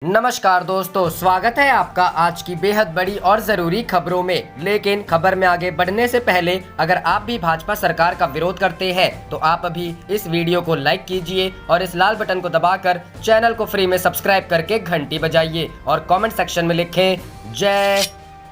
नमस्कार दोस्तों, स्वागत है आपका आज की बेहद बड़ी और जरूरी खबरों में। लेकिन खबर में आगे बढ़ने से पहले अगर आप भी भाजपा सरकार का विरोध करते हैं तो आप अभी इस वीडियो को लाइक कीजिए और इस लाल बटन को दबाकर चैनल को फ्री में सब्सक्राइब करके घंटी बजाइए और कमेंट सेक्शन में लिखें जय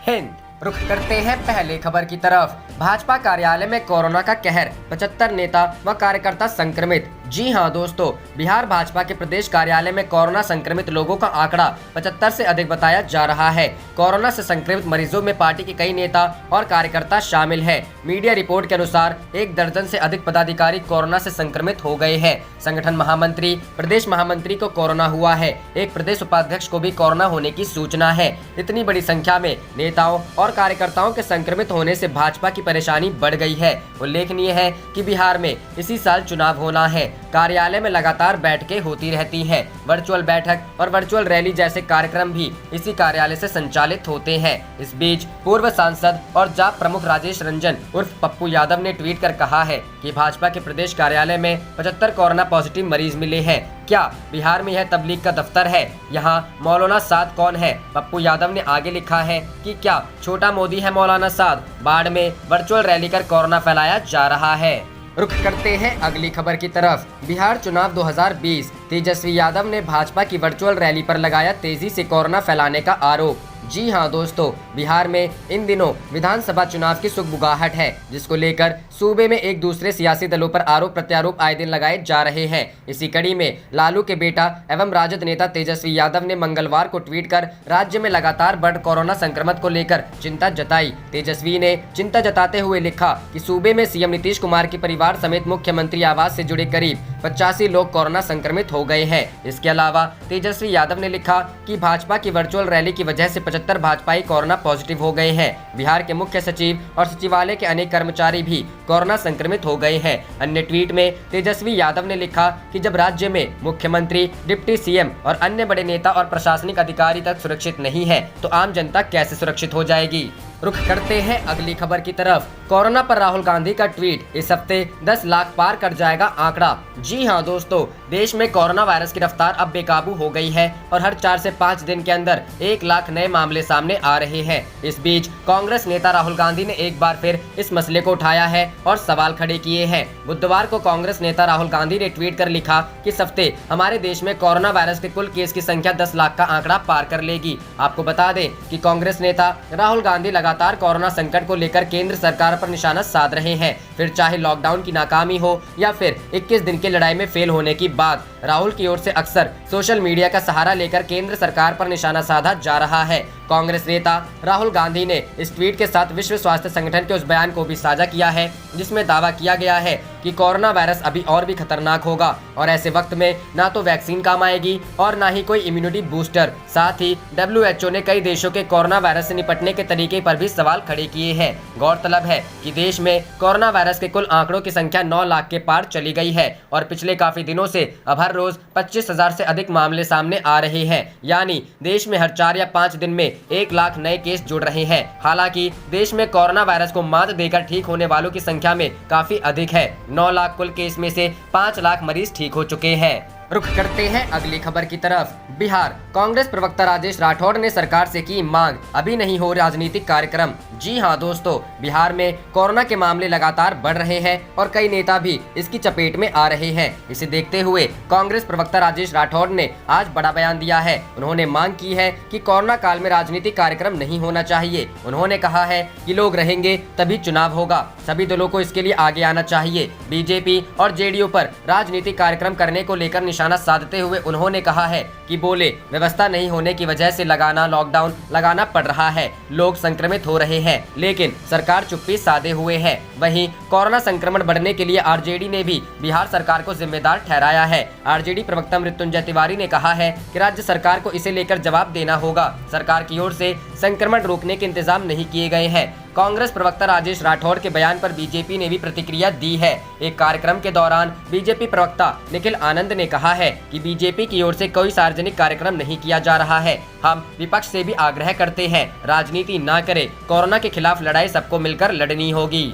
हिंद। रुख करते हैं पहले खबर की तरफ। भाजपा कार्यालय में कोरोना का कहर, 75 नेता व कार्यकर्ता संक्रमित। जी हां दोस्तों, बिहार भाजपा के प्रदेश कार्यालय में कोरोना संक्रमित लोगों का आंकड़ा 75 से अधिक बताया जा रहा है। कोरोना से संक्रमित मरीजों में पार्टी के कई नेता और कार्यकर्ता शामिल है। मीडिया रिपोर्ट के अनुसार 1 दर्जन से अधिक पदाधिकारी कोरोना से संक्रमित हो गए हैं। संगठन महामंत्री, प्रदेश महामंत्री को कोरोना हुआ है। एक प्रदेश उपाध्यक्ष को भी कोरोना होने की सूचना है। इतनी बड़ी संख्या में नेताओं और कार्यकर्ताओं के संक्रमित होने से भाजपा की परेशानी बढ़ गई है। उल्लेखनीय है कि बिहार में इसी साल चुनाव होना है। कार्यालय में लगातार बैठकें होती रहती हैं। वर्चुअल बैठक और वर्चुअल रैली जैसे कार्यक्रम भी इसी कार्यालय से संचालित होते हैं। इस बीच पूर्व सांसद और जाप प्रमुख राजेश रंजन उर्फ पप्पू यादव ने ट्वीट कर कहा है कि भाजपा के प्रदेश कार्यालय में 75 कोरोना पॉजिटिव मरीज मिले हैं। क्या बिहार में यह तबलीग का दफ्तर है? यहाँ मौलाना साद कौन है? पप्पू यादव ने आगे लिखा है कि क्या छोटा मोदी है मौलाना साद? बाढ़ में वर्चुअल रैली कर कोरोना फैलाया जा रहा है। रुख करते हैं अगली खबर की तरफ। बिहार चुनाव 2020, तेजस्वी यादव ने भाजपा की वर्चुअल रैली पर लगाया तेजी से कोरोना फैलाने का आरोप। जी हां दोस्तों, बिहार में इन दिनों विधानसभा चुनाव की सुगबुगाहट है, जिसको लेकर सूबे में एक दूसरे सियासी दलों पर आरोप प्रत्यारोप आए दिन लगाए जा रहे हैं। इसी कड़ी में लालू के बेटा एवं राजद नेता तेजस्वी यादव ने मंगलवार को ट्वीट कर राज्य में लगातार बढ़ कोरोना संक्रमण को लेकर चिंता जताई। तेजस्वी ने चिंता जताते हुए लिखा कि सूबे में सीएम नीतीश कुमार के परिवार समेत मुख्यमंत्री आवास से जुड़े करीब 85 लोग कोरोना संक्रमित हो गए हैं। इसके अलावा तेजस्वी यादव ने लिखा कि भाजपा की वर्चुअल रैली की वजह से 75 भाजपाई कोरोना पॉजिटिव हो गए हैं। बिहार के मुख्य सचिव और सचिवालय के अनेक कर्मचारी भी कोरोना संक्रमित हो गए हैं। अन्य ट्वीट में तेजस्वी यादव ने लिखा कि जब राज्य में मुख्यमंत्री, डिप्टी सीएम और अन्य बड़े नेता और प्रशासनिक अधिकारी तक सुरक्षित नहीं है तो आम जनता कैसे सुरक्षित हो जाएगी। रुख करते हैं अगली खबर की तरफ। कोरोना पर राहुल गांधी का ट्वीट, इस हफ्ते 10 लाख पार कर जाएगा आंकड़ा। जी हां दोस्तों, देश में कोरोना वायरस की रफ्तार अब बेकाबू हो गई है और हर 4 से 5 दिन के अंदर 1 लाख नए मामले सामने आ रहे हैं। इस बीच कांग्रेस नेता राहुल गांधी ने एक बार फिर इस मसले को उठाया है और सवाल खड़े किए हैं। बुधवार को कांग्रेस नेता राहुल गांधी ने ट्वीट कर लिखा कि इस हफ्ते हमारे देश में कोरोना वायरस के कुल केस की संख्या 10 लाख का आंकड़ा पार कर लेगी। आपको बता दें कि कांग्रेस नेता राहुल गांधी लगातार कोरोना संकट को लेकर केंद्र सरकार पर निशाना साध रहे हैं। फिर चाहे लॉकडाउन की नाकामी हो या फिर 21 दिन की लड़ाई में फेल होने की बात, राहुल की ओर से अक्सर सोशल मीडिया का सहारा लेकर केंद्र सरकार पर निशाना साधा जा रहा है। कांग्रेस नेता राहुल गांधी ने इस ट्वीट के साथ विश्व स्वास्थ्य संगठन के उस बयान को भी साझा किया है जिसमें दावा किया गया है कि कोरोना वायरस अभी और भी खतरनाक होगा और ऐसे वक्त में ना तो वैक्सीन काम आएगी और ना ही कोई इम्यूनिटी बूस्टर। साथ ही WHO ने कई देशों के कोरोना वायरस से निपटने के तरीके पर भी सवाल खड़े किए हैं। गौरतलब है कि देश में कोरोना वायरस के कुल आंकड़ों की संख्या 9 लाख के पार चली गई है और पिछले काफी दिनों से अब हर रोज 25,000 से अधिक मामले सामने आ रहे हैं। यानी देश में हर 4 या 5 दिन में 1 लाख नए केस जुड़ रहे हैं। हालांकि देश में कोरोना वायरस को मात देकर ठीक होने वालों की संख्या में काफी अधिक है। 9 लाख कुल केस में से 5 लाख मरीज ठीक हो चुके हैं। रुख करते हैं अगली खबर की तरफ। बिहार कांग्रेस प्रवक्ता राजेश राठौड़ ने सरकार से की मांग, अभी नहीं हो राजनीतिक कार्यक्रम। जी हां दोस्तों, बिहार में कोरोना के मामले लगातार बढ़ रहे हैं और कई नेता भी इसकी चपेट में आ रहे हैं। इसे देखते हुए कांग्रेस प्रवक्ता राजेश राठौड़ ने आज बड़ा बयान दिया है। उन्होंने मांग की है कि कोरोना काल में राजनीतिक कार्यक्रम नहीं होना चाहिए। उन्होंने कहा है कि लोग रहेंगे तभी चुनाव होगा, सभी दलों को इसके लिए आगे आना चाहिए। बीजेपी और जेडीयू पर राजनीतिक कार्यक्रम करने को लेकर निशाना साधते हुए उन्होंने कहा है कि बोले व्यवस्था नहीं होने की वजह से लॉकडाउन लगाना पड़ रहा है, लोग संक्रमित हो रहे हैं लेकिन सरकार चुप्पी साधे हुए है। वहीं कोरोना संक्रमण बढ़ने के लिए आरजेडी ने भी बिहार सरकार को जिम्मेदार ठहराया है। आरजेडी प्रवक्ता मृत्युंजय तिवारी ने कहा है कि राज्य सरकार को इसे लेकर जवाब देना होगा। सरकार की ओर से संक्रमण रोकने के इंतजाम नहीं किए गए हैं। कांग्रेस प्रवक्ता राजेश राठौड़ के बयान पर बीजेपी ने भी प्रतिक्रिया दी है। एक कार्यक्रम के दौरान बीजेपी प्रवक्ता निखिल आनंद ने कहा है कि बीजेपी की ओर से कोई सार्वजनिक कार्यक्रम नहीं किया जा रहा है। हम विपक्ष से भी आग्रह करते हैं, राजनीति ना करें, कोरोना के खिलाफ लड़ाई सबको मिलकर लड़नी होगी।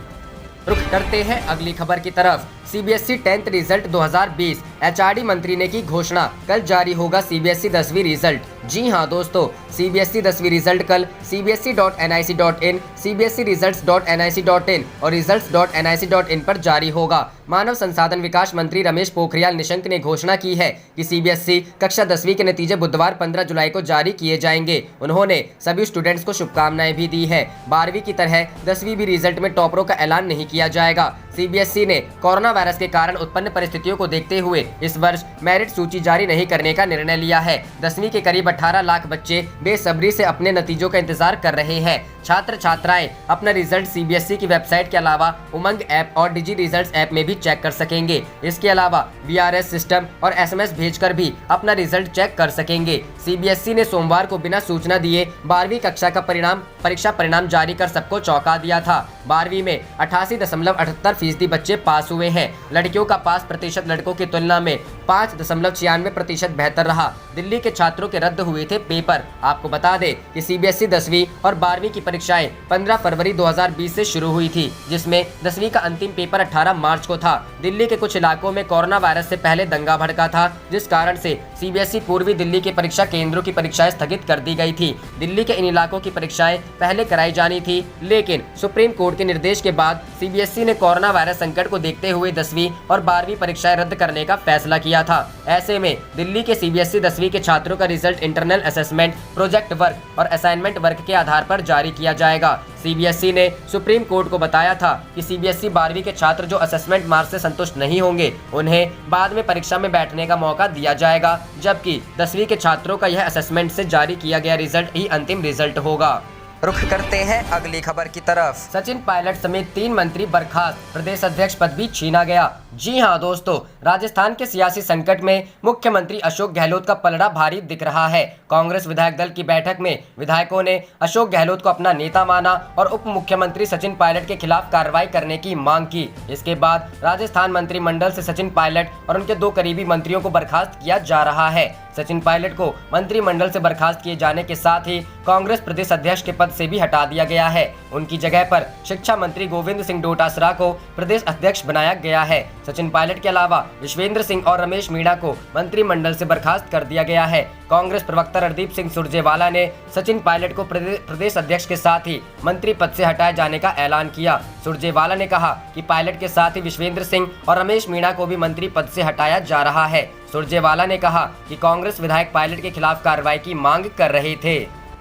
रुख करते हैं अगली खबर की तरफ। सीबीएसई 10th रिजल्ट 2020, एचआरडी मंत्री ने की घोषणा, कल जारी होगा सीबीएसई 10वीं रिजल्ट। जी हां दोस्तों, सीबीएसई 10वीं रिजल्ट कल cbse.nic.in, cbseresults.nic.in और results.nic.in पर जारी होगा। मानव संसाधन विकास मंत्री रमेश पोखरियाल निशंक ने घोषणा की है कि सीबीएसई कक्षा 10वीं के नतीजे बुधवार 15 जुलाई को जारी किए जाएंगे। उन्होंने सभी स्टूडेंट्स को शुभकामनाएं भी दी है। 12वीं की तरह 10वीं भी रिजल्ट में टॉपरों का ऐलान नहीं किया जाएगा। सीबीएसई ने कोरोना वायरस के कारण उत्पन्न परिस्थितियों को देखते हुए इस वर्ष मेरिट सूची जारी नहीं करने का निर्णय लिया है। 10वीं के करीब 18 लाख बच्चे बेसब्री से अपने नतीजों का इंतजार कर रहे हैं। छात्र छात्राएं अपना रिजल्ट सीबीएसई की वेबसाइट के अलावा उमंग ऐप और डिजी रिजल्ट्स ऐप में भी चेक कर सकेंगे। इसके अलावा वीआरएस सिस्टम और एसएमएस भेजकर भी अपना रिजल्ट चेक कर सकेंगे। सीबीएसई ने सोमवार को बिना सूचना दिए 12वीं कक्षा का परीक्षा परिणाम जारी कर सबको चौंका दिया था। 12वीं में 88.78% बच्चे पास हुए हैं। लड़कियों का पास प्रतिशत लड़कों की तुलना में 5.96% बेहतर रहा। दिल्ली के छात्रों के रद्द हुए थे पेपर। आपको बता दें कि सीबीएसई 10वीं और 12वीं की परीक्षाएं 15 फरवरी 2020 से शुरू हुई थी, जिसमें 10वीं का अंतिम पेपर 18 मार्च को था। दिल्ली के कुछ इलाकों में कोरोना वायरस से पहले दंगा भड़का था, जिस कारण से सीबीएसई पूर्वी दिल्ली के परीक्षा केंद्रों की परीक्षाएं स्थगित कर दी गई थी। दिल्ली के इन इलाकों की परीक्षाएं पहले कराई जानी थी, लेकिन सुप्रीम कोर्ट के निर्देश के बाद सीबीएसई ने कोरोना वायरस संकट को देखते हुए 10वीं और 12वीं परीक्षाएं रद्द करने का फैसला किया था। ऐसे में दिल्ली के सीबीएसई 10वीं के छात्रों का result internal assessment, project work और असाइनमेंट वर्क के आधार पर जारी किया जाएगा। सीबीएसई ने सुप्रीम कोर्ट को बताया था कि सीबीएसई 12वीं के छात्र जो असेसमेंट मार्क्स से संतुष्ट नहीं होंगे, उन्हें बाद में परीक्षा में बैठने का मौका दिया जाएगा, जबकि 10वीं के छात्रों का यह असेसमेंट से जारी किया गया रिजल्ट ही अंतिम रिजल्ट होगा। रुख करते हैं अगली खबर की तरफ। सचिन पायलट समेत 3 मंत्री बर्खास्त, प्रदेश अध्यक्ष पद भी छीना गया। जी हां दोस्तों, राजस्थान के सियासी संकट में मुख्यमंत्री अशोक गहलोत का पलड़ा भारी दिख रहा है। कांग्रेस विधायक दल की बैठक में विधायकों ने अशोक गहलोत को अपना नेता माना और उप मुख्यमंत्री सचिन पायलट के खिलाफ कार्रवाई करने की मांग की। इसके बाद राजस्थान मंत्रिमंडल से सचिन पायलट और उनके 2 करीबी मंत्रियों को बर्खास्त किया जा रहा है। सचिन पायलट को मंत्रिमंडल से बर्खास्त किए जाने के साथ ही कांग्रेस प्रदेश अध्यक्ष के पद से भी हटा दिया गया है। उनकी जगह पर शिक्षा मंत्री गोविंद सिंह डोटासरा को प्रदेश अध्यक्ष बनाया गया है। सचिन पायलट के अलावा विश्वेंद्र सिंह और रमेश मीणा को मंत्रिमंडल से बर्खास्त कर दिया गया है। कांग्रेस प्रवक्ता रणदीप सिंह सुरजेवाला ने सचिन पायलट को प्रदेश अध्यक्ष के साथ ही मंत्री पद से हटाए जाने का ऐलान किया। सुरजेवाला ने कहा कि पायलट के साथ ही विश्वेंद्र सिंह और रमेश मीणा को भी मंत्री पद से हटाया जा रहा है। सुरजेवाला ने कहा कि कांग्रेस विधायक पायलट के खिलाफ कार्रवाई की मांग कर रहे थे।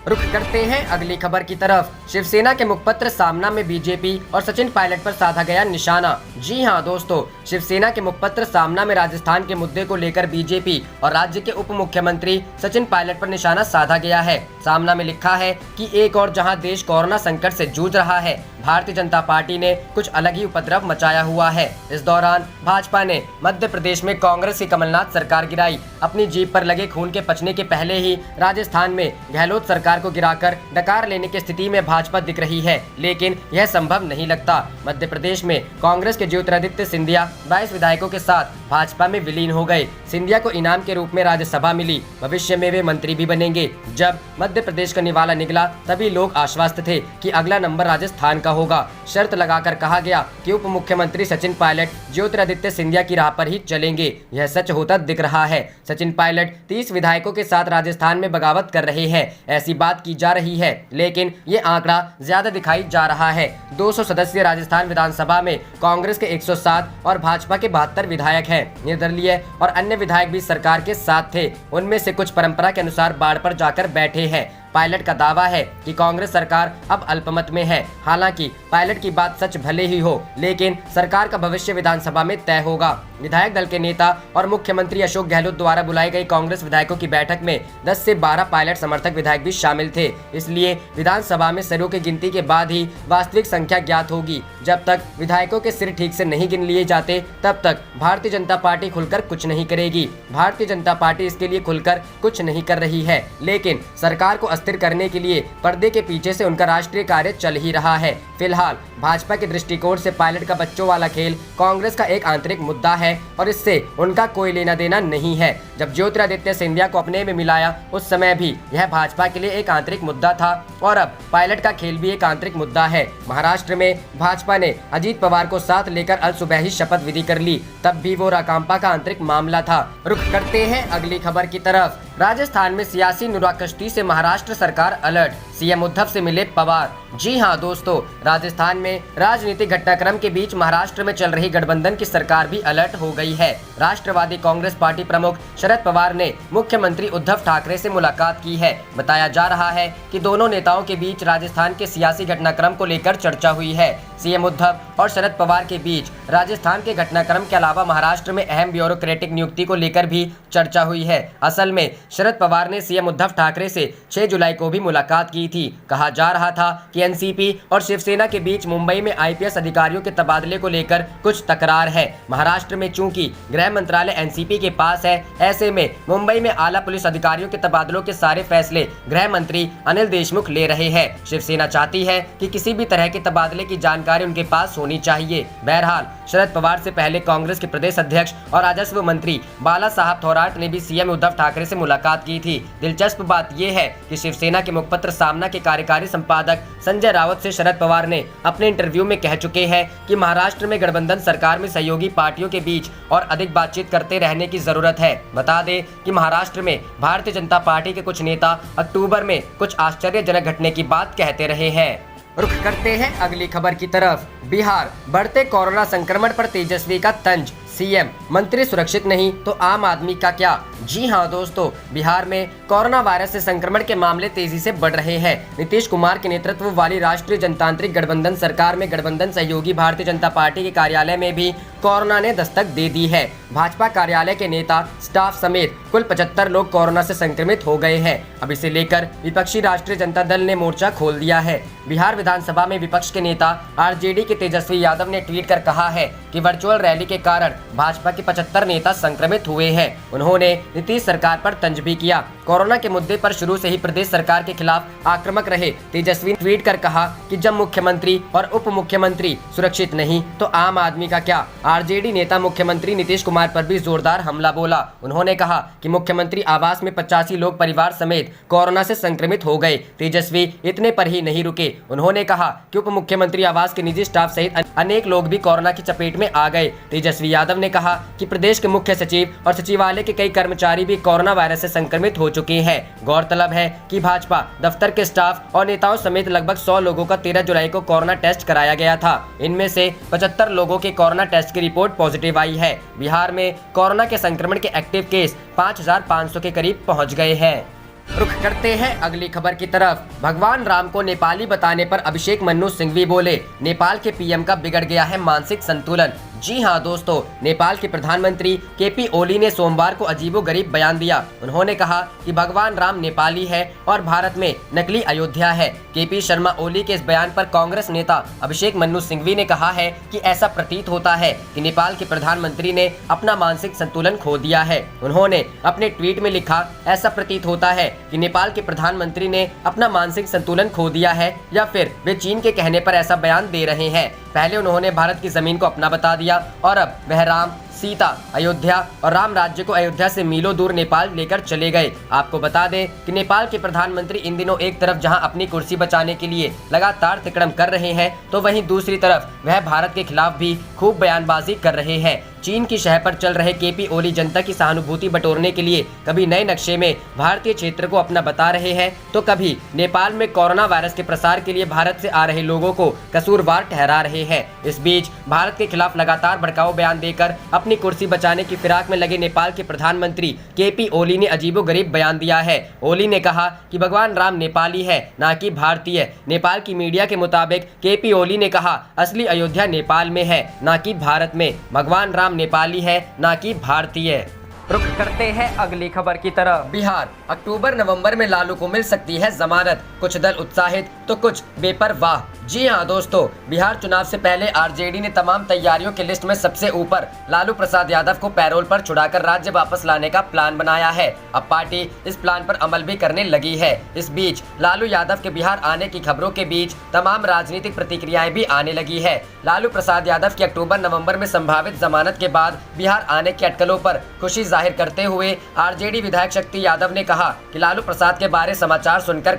रुख करते हैं अगली खबर की तरफ। शिवसेना के मुखपत्र सामना में बीजेपी और सचिन पायलट पर साधा गया निशाना। जी हां दोस्तों, शिवसेना के मुखपत्र सामना में राजस्थान के मुद्दे को लेकर बीजेपी और राज्य के उप मुख्यमंत्री सचिन पायलट पर निशाना साधा गया है। सामना में लिखा है कि एक और जहां देश कोरोना संकट से जूझ रहा है, भारतीय जनता पार्टी ने कुछ अलग ही उपद्रव मचाया हुआ है। इस दौरान भाजपा ने मध्य प्रदेश में कांग्रेस की कमलनाथ सरकार गिराई। अपनी जीप पर लगे खून के पचने के पहले ही राजस्थान में गहलोत सरकार को गिराकर डकार लेने की स्थिति में भाजपा दिख रही है, लेकिन यह संभव नहीं लगता। मध्य प्रदेश में कांग्रेस के ज्योतिरादित्य सिंधिया 22 विधायकों के साथ भाजपा में विलीन हो गए। सिंधिया को इनाम के रूप में राज्यसभा मिली। भविष्य में वे मंत्री भी बनेंगे। जब मध्य प्रदेश का निवाला निकला, तभी लोग आश्वस्त थे कि अगला नंबर राजस्थान का होगा। शर्त लगाकर कहा गया कि उप मुख्यमंत्री सचिन पायलट ज्योतिरादित्य सिंधिया की राह पर ही चलेंगे। यह सच होता दिख रहा है। सचिन पायलट 30 विधायकों के साथ राजस्थान में बगावत कर रहे हैं, ऐसी बात की जा रही है, लेकिन ये आंकड़ा ज्यादा दिखाई जा रहा है। 200 सदस्यीय राजस्थान विधानसभा में कांग्रेस के 107 और भाजपा के 72 विधायक हैं। निर्दलीय और अन्य विधायक भी सरकार के साथ थे। उनमें से कुछ परंपरा के अनुसार बाढ़ पर जाकर बैठे हैं। पायलट का दावा है कि कांग्रेस सरकार अब अल्पमत में है। हालांकि पायलट की बात सच भले ही हो, लेकिन सरकार का भविष्य विधानसभा में तय होगा। विधायक दल के नेता और मुख्यमंत्री अशोक गहलोत द्वारा बुलाई गई कांग्रेस विधायकों की बैठक में 10 से 12 पायलट समर्थक विधायक भी शामिल थे। इसलिए विधानसभा में सिरों की गिनती के बाद ही वास्तविक संख्या ज्ञात होगी। जब तक विधायकों के सिर ठीक से नहीं गिन लिए जाते, तब तक भारतीय जनता पार्टी खुलकर कुछ नहीं करेगी। भारतीय जनता पार्टी इसके लिए खुलकर कुछ नहीं कर रही है, लेकिन सरकार को अस्थिर करने के लिए पर्दे के पीछे से उनका राष्ट्रीय कार्य चल ही रहा है। फिलहाल भाजपा के दृष्टिकोण से पायलट का बच्चों वाला खेल कांग्रेस का एक आंतरिक मुद्दा है और इससे उनका कोई लेना देना नहीं है। जब ज्योतिरादित्य सिंधिया को अपने में मिलाया उस समय भी यह भाजपा के लिए एक आंतरिक मुद्दा था और अब पायलट का खेल भी एक आंतरिक मुद्दा है। महाराष्ट्र में भाजपा ने अजीत पवार को साथ लेकर अल सुबह ही शपथ विधि कर ली, तब भी वो राकांपा का आंतरिक मामला था। रुख करते हैं अगली खबर की तरफ। राजस्थान में सियासी नुराकश्ती से महाराष्ट्र सरकार अलर्ट, सीएम उद्धव से मिले पवार। जी हां दोस्तों, राजस्थान में राजनीतिक घटनाक्रम के बीच महाराष्ट्र में चल रही गठबंधन की सरकार भी अलर्ट हो गई है। राष्ट्रवादी कांग्रेस पार्टी प्रमुख शरद पवार ने मुख्यमंत्री उद्धव ठाकरे से मुलाकात की है। बताया जा रहा है कि दोनों नेताओं के बीच राजस्थान के सियासी घटनाक्रम को लेकर चर्चा हुई है। सीएम उद्धव और शरद पवार के बीच राजस्थान के घटनाक्रम के अलावा महाराष्ट्र में अहम ब्यूरोक्रेटिक नियुक्ति को लेकर भी चर्चा हुई है। असल में शरद पवार ने सीएम उद्धव ठाकरे से 6 जुलाई को भी मुलाकात की थी। कहा जा रहा था कि एनसीपी और शिवसेना के बीच मुंबई में आईपीएस अधिकारियों के तबादले को लेकर कुछ तकरार है। महाराष्ट्र में चूंकि गृह मंत्रालय एनसीपी के पास है, ऐसे में मुंबई में आला पुलिस अधिकारियों के तबादलों के सारे फैसले गृह मंत्री अनिल देशमुख ले रहे हैं। शिवसेना चाहती है कि किसी भी तरह के तबादले की जानकारी उनके पास होनी चाहिए। बहरहाल शरद पवार से पहले कांग्रेस के प्रदेश अध्यक्ष और राजस्व मंत्री बाला साहब थोराट ने भी सीएम उद्धव ठाकरे से मुलाकात की थी। दिलचस्प बात यह है कि शिवसेना के मुखपत्र सामना के कार्यकारी संपादक संजय रावत से शरद पवार ने अपने इंटरव्यू में कह चुके हैं कि महाराष्ट्र में गठबंधन सरकार में सहयोगी पार्टियों के बीच और अधिक बातचीत करते रहने की जरूरत है। बता दें कि महाराष्ट्र में भारतीय जनता पार्टी के कुछ नेता अक्टूबर में कुछ आश्चर्यजनक घटने की बात कहते रहे हैं। रुख करते हैं अगली खबर की तरफ। बिहार, बढ़ते कोरोना संक्रमण पर तेजस्वी का तंज, सीएम मंत्री सुरक्षित नहीं तो आम आदमी का क्या। जी हां दोस्तों, बिहार में कोरोना वायरस से संक्रमण के मामले तेजी से बढ़ रहे हैं। नीतीश कुमार के नेतृत्व वाली राष्ट्रीय जनतांत्रिक गठबंधन सरकार में गठबंधन सहयोगी भारतीय जनता पार्टी के कार्यालय में भी कोरोना ने दस्तक दे दी है। भाजपा कार्यालय के नेता, स्टाफ समेत कुल 75 लोग कोरोना से संक्रमित हो गए हैं। अब इसे लेकर विपक्षी राष्ट्रीय जनता दल ने मोर्चा खोल दिया है। बिहार विधानसभा में विपक्ष के नेता आरजेडी के तेजस्वी यादव ने ट्वीट कर कहा है कि वर्चुअल रैली के कारण भाजपा के 75 नेता संक्रमित हुए हैं। उन्होंने नीतीश सरकार पर तंज भी किया। कोरोना के मुद्दे पर शुरू से ही प्रदेश सरकार के खिलाफ आक्रामक रहे तेजस्वी ने ट्वीट कर कहा कि जब मुख्यमंत्री और उप मुख्यमंत्री सुरक्षित नहीं तो आम आदमी का क्या। आरजेडी नेता मुख्यमंत्री नीतीश कुमार पर भी जोरदार हमला बोला। उन्होंने कहा कि मुख्यमंत्री आवास में 85 लोग परिवार समेत कोरोना से संक्रमित हो गए। तेजस्वी इतने पर ही नहीं रुके। उन्होंने कहा कि उप मुख्यमंत्री आवास के निजी स्टाफ सहित अनेक लोग भी कोरोना की चपेट में आ गए। तेजस्वी यादव ने कहा कि प्रदेश के मुख्य सचिव और सचिवालय के कई कर्मचारी भी कोरोना वायरस से संक्रमित हो चुके हैं। गौरतलब है कि भाजपा दफ्तर के स्टाफ और नेताओं समेत लगभग 100 लोगों का 13 जुलाई को कोरोना टेस्ट कराया गया था। इनमें से 75 लोगों के कोरोना टेस्ट की रिपोर्ट पॉजिटिव आई है। बिहार में कोरोना के संक्रमण के एक्टिव केस 5500 के करीब पहुंच गए हैं। रुख करते हैं अगली खबर की तरफ। भगवान राम को नेपाली बताने पर अभिषेक मनु सिंघवी बोले, नेपाल के पीएम का बिगड़ गया है मानसिक संतुलन। जी हां दोस्तों, नेपाल के प्रधानमंत्री केपी ओली ने सोमवार को अजीबोगरीब बयान दिया। उन्होंने कहा कि भगवान राम नेपाली है और भारत में नकली अयोध्या है। केपी शर्मा ओली के इस बयान पर कांग्रेस नेता अभिषेक मनु सिंघवी ने कहा है कि ऐसा प्रतीत होता है कि नेपाल के प्रधानमंत्री ने अपना मानसिक संतुलन खो दिया है। उन्होंने अपने ट्वीट में लिखा, ऐसा प्रतीत होता है कि नेपाल के प्रधानमंत्री ने अपना मानसिक संतुलन खो दिया है या फिर वे चीन के कहने पर ऐसा बयान दे रहे हैं। पहले उन्होंने भारत की जमीन को अपना बता दिया और अब वह राम, सीता, अयोध्या और राम राज्य को अयोध्या से मीलों दूर नेपाल लेकर चले गए। आपको बता दें कि नेपाल के प्रधानमंत्री इन दिनों एक तरफ जहां अपनी कुर्सी बचाने के लिए लगातार तिकड़म कर रहे हैं तो वहीं दूसरी तरफ वह भारत के खिलाफ भी खूब बयानबाजी कर रहे हैं। चीन की शह पर चल रहे केपी ओली जनता की सहानुभूति बटोरने के लिए कभी नए नक्शे में भारतीय क्षेत्र को अपना बता रहे हैं तो कभी नेपाल में कोरोना वायरस के प्रसार के लिए भारत से आ रहे लोगों को कसूरवार ठहरा रहे हैं। इस बीच भारत के खिलाफ लगातार भड़काऊ बयान देकर अपनी कुर्सी बचाने की फिराक में लगे नेपाल के प्रधानमंत्री केपी ओली ने अजीबोगरीब बयान दिया है। ओली ने कहा कि भगवान राम नेपाली है ना कि भारतीय। नेपाल की मीडिया के मुताबिक केपी ओली ने कहा, असली अयोध्या नेपाल में है ना कि भारत में। भगवान राम नेपाली है ना कि भारतीय। रुख करते हैं अगली खबर की तरफ। बिहार, अक्टूबर नवंबर में लालू को मिल सकती है जमानत, कुछ दल उत्साहित तो कुछ बेपरवाह। जी हां दोस्तों, बिहार चुनाव से पहले आरजेडी ने तमाम तैयारियों की लिस्ट में सबसे ऊपर लालू प्रसाद यादव को पैरोल पर छुड़ाकर राज्य वापस लाने का प्लान बनाया है। अब पार्टी इस प्लान पर अमल भी करने लगी है। इस बीच लालू यादव के बिहार आने की खबरों के बीच तमाम राजनीतिक प्रतिक्रियाएं भी आने लगी है। लालू प्रसाद यादव की अक्टूबर नवंबर में संभावित जमानत के बाद बिहार आने की अटकलों पर खुशी जाहिर करते हुए आरजेडी विधायक शक्ति यादव ने कहा कि लालू प्रसाद के बारे समाचार सुनकर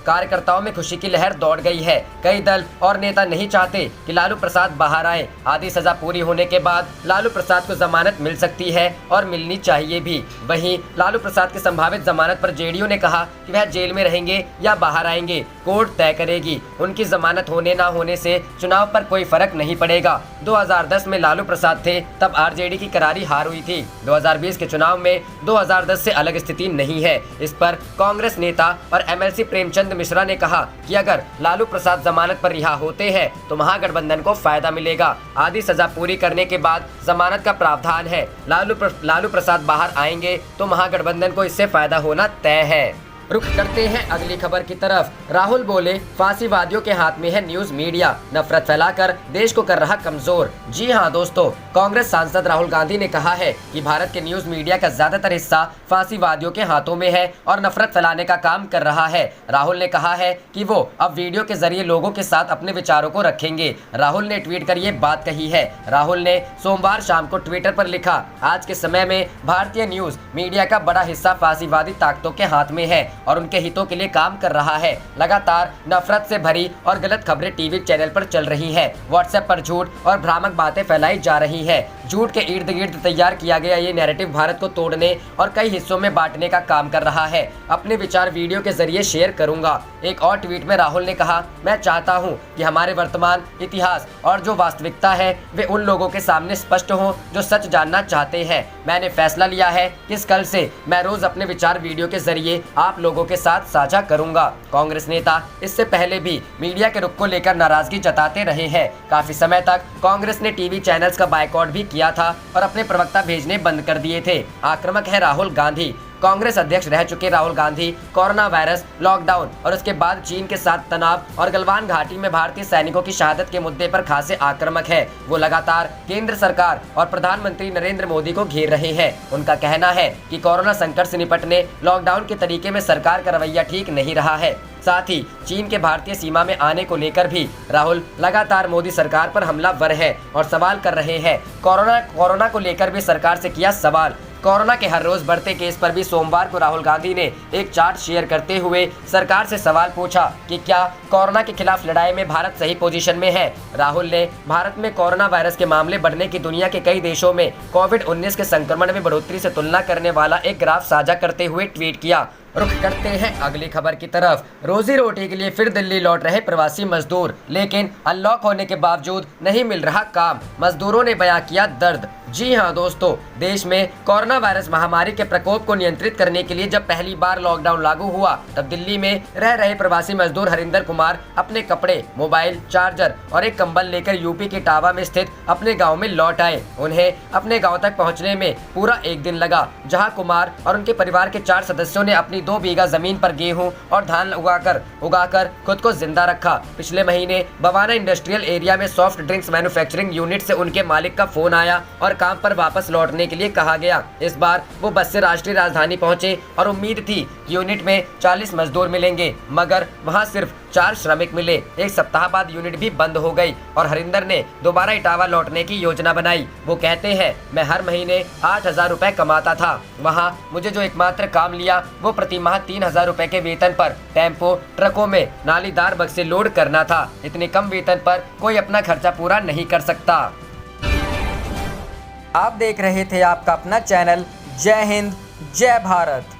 कार्यकर्ताओं में खुशी की लहर दौड़ गई है। कई दल और नेता नहीं चाहते कि लालू प्रसाद बाहर आए। आधी सजा पूरी होने के बाद लालू प्रसाद को जमानत मिल सकती है और मिलनी चाहिए भी। वहीं लालू प्रसाद की संभावित जमानत पर जेडीयू ने कहा कि वह जेल में रहेंगे या बाहर आएंगे, कोर्ट तय करेगी। उनकी जमानत होने न होने से चुनाव पर कोई फर्क नहीं पड़ेगा। 2010 में लालू प्रसाद थे, तब आरजेडी की करारी हार हुई थी। 2020 के चुनाव में 2010 से अलग स्थिति नहीं है। इस पर कांग्रेस नेता और एमएलसी प्रेमचंद मिश्रा ने कहा कि अगर लालू प्रसाद जमानत पर रिहा होते हैं तो महागठबंधन को फायदा मिलेगा। आधी सजा पूरी करने के बाद जमानत का प्रावधान है। लालू प्रसाद बाहर आएंगे तो महागठबंधन को इससे फायदा होना तय है। रुख करते हैं अगली खबर की तरफ। राहुल बोले, फांसीवादियों के हाथ में है न्यूज मीडिया, नफरत फैलाकर देश को कर रहा कमजोर। जी हां दोस्तों, कांग्रेस सांसद राहुल गांधी ने कहा है कि भारत के न्यूज मीडिया का ज्यादातर हिस्सा फांसीवादियों के हाथों में है और नफरत फैलाने का काम कर रहा है। राहुल ने कहा है कि वो अब वीडियो के जरिए लोगों के साथ अपने विचारों को रखेंगे। राहुल ने ट्वीट कर ये बात कही है। राहुल ने सोमवार शाम को ट्विटर पर लिखा, आज के समय में भारतीय न्यूज मीडिया का बड़ा हिस्सा फांसीवादी ताकतों के हाथ में है और उनके हितों के लिए काम कर रहा है। लगातार नफरत से भरी और गलत खबरें टीवी चैनल पर चल रही हैं। व्हाट्सएप पर झूठ और भ्रामक बातें फैलाई जा रही हैं। झूठ के इर्द गिर्द तैयार किया गया ये नैरेटिव भारत को तोड़ने और कई हिस्सों में बांटने का काम कर रहा है। अपने विचार वीडियो के जरिए शेयर करूंगा। एक और ट्वीट में राहुल ने कहा, मैं चाहता हूं कि हमारे वर्तमान इतिहास और जो वास्तविकता है वे उन लोगों के सामने स्पष्ट हो जो सच जानना चाहते हैं। मैंने फैसला लिया है कि इस कल से मैं रोज अपने विचार वीडियो के जरिए आप लोगों के साथ साझा करूंगा। कांग्रेस नेता इससे पहले भी मीडिया के रुख को लेकर नाराजगी जताते रहे हैं। काफी समय तक कांग्रेस ने टीवी चैनल्स का बायकॉट भी किया था और अपने प्रवक्ता भेजने बंद कर दिए थे। आक्रामक है राहुल गांधी। कांग्रेस अध्यक्ष रह चुके Rahul Gandhi corona virus, lockdown और उसके बाद चीन के साथ तनाव और गलवान घाटी में भारतीय सैनिकों की शहादत के मुद्दे पर खासे आक्रामक है। वो लगातार केंद्र सरकार और प्रधानमंत्री नरेंद्र मोदी को घेर रहे हैं। उनका कहना है कि कोरोना संकट से निपटने लॉकडाउन के तरीके में सरकार का रवैया ठीक नहीं रहा है। साथ ही चीन के भारतीय सीमा में आने को लेकर भी राहुल लगातार मोदी सरकार पर हमलावर है और सवाल कर रहे हैं। कोरोना को लेकर भी सरकार से किया सवाल। कोरोना के हर रोज बढ़ते केस पर भी सोमवार को राहुल गांधी ने एक चार्ट शेयर करते हुए सरकार से सवाल पूछा कि क्या कोरोना के खिलाफ लड़ाई में भारत सही पोजीशन में है। राहुल ने भारत में कोरोना वायरस के मामले बढ़ने की दुनिया के कई देशों में कोविड-19 के संक्रमण में बढ़ोतरी से तुलना करने वाला एक ग्राफ साझा करते हुए ट्वीट किया। रुख करते हैं अगली खबर की तरफ। रोजी रोटी के लिए फिर दिल्ली लौट रहे प्रवासी मजदूर, लेकिन अनलॉक होने के बावजूद नहीं मिल रहा काम। मजदूरों ने बयां किया दर्द। जी हां दोस्तों, देश में कोरोना वायरस महामारी के प्रकोप को नियंत्रित करने के लिए जब पहली बार लॉकडाउन लागू हुआ, तब दिल्ली में रह रहे प्रवासी मजदूर हरिंदर कुमार अपने कपड़े, मोबाइल, चार्जर और एक कंबल लेकर यूपी के इटावा में स्थित अपने गाँव में लौट आए। उन्हें अपने गाँव तक पहुँचने में पूरा एक दिन लगा, जहाँ कुमार और उनके परिवार के 4 सदस्यों ने अपनी 2 बीघा जमीन पर गेहूं और धान उगाकर खुद को जिंदा रखा। पिछले महीने बवाना इंडस्ट्रियल एरिया में सॉफ्ट ड्रिंक्स मैन्युफैक्चरिंग यूनिट से उनके मालिक का फोन आया और काम पर वापस लौटने के लिए कहा गया। इस बार वो बस से राष्ट्रीय राजधानी पहुंचे और उम्मीद थी कि यूनिट में 40 मजदूर मिलेंगे, मगर वहां सिर्फ 4 श्रमिक मिले। एक सप्ताह बाद यूनिट भी बंद हो गई और हरिंदर ने दोबारा इटावा लौटने की योजना बनाई। वो कहते हैं, मैं हर महीने 8,000 रुपए कमाता था। वहाँ मुझे जो एकमात्र काम लिया वो प्रति माह 3,000 रुपए के वेतन पर टेम्पो ट्रकों में नालीदार बक्से लोड करना था। इतने कम वेतन पर कोई अपना खर्चा पूरा नहीं कर सकता। आप देख रहे थे आपका अपना चैनल जय हिंद जय भारत।